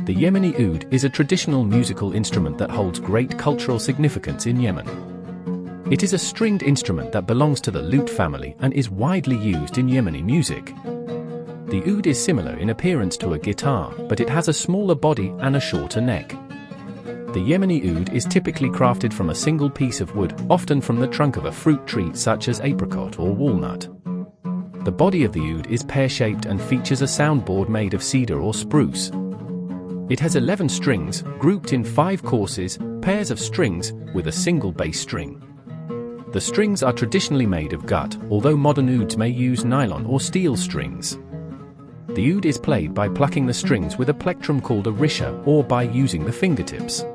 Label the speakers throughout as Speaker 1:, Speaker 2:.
Speaker 1: The Yemeni oud is a traditional musical instrument that holds great cultural significance in Yemen. It is a stringed instrument that belongs to the lute family and is widely used in Yemeni music. The oud is similar in appearance to a guitar, but it has a smaller body and a shorter neck. The Yemeni oud is typically crafted from a single piece of wood, often from the trunk of a fruit tree such as apricot or walnut. The body of the oud is pear-shaped and features a soundboard made of cedar or spruce. It has 11 strings, grouped in 5 courses, pairs of strings, with a single bass string. The strings are traditionally made of gut, although modern ouds may use nylon or steel strings. The oud is played by plucking the strings with a plectrum called a risha, or by using the fingertips.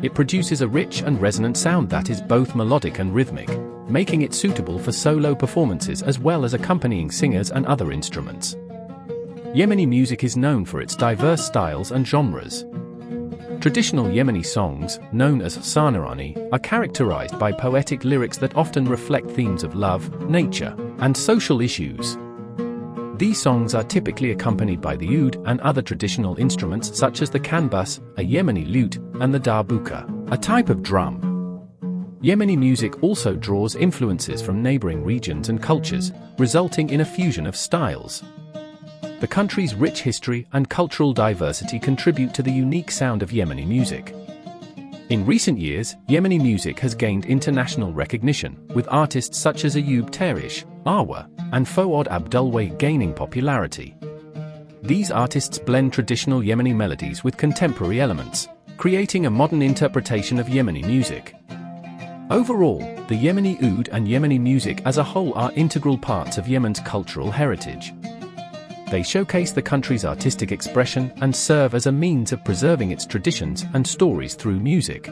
Speaker 1: It produces a rich and resonant sound that is both melodic and rhythmic, making it suitable for solo performances as well as accompanying singers and other instruments. Yemeni music is known for its diverse styles and genres. Traditional Yemeni songs, known as sanarani, are characterized by poetic lyrics that often reflect themes of love, nature, and social issues. These songs are typically accompanied by the oud and other traditional instruments such as the kanbas, a Yemeni lute, and the darbuka, a type of drum. Yemeni music also draws influences from neighboring regions and cultures, resulting in a fusion of styles. The country's rich history and cultural diversity contribute to the unique sound of Yemeni music. In recent years, Yemeni music has gained international recognition, with artists such as Ayub Tarish, Awa, and Fouad Abdulwahid gaining popularity. These artists blend traditional Yemeni melodies with contemporary elements, creating a modern interpretation of Yemeni music. Overall, the Yemeni oud and Yemeni music as a whole are integral parts of Yemen's cultural heritage. They showcase the country's artistic expression and serve as a means of preserving its traditions and stories through music.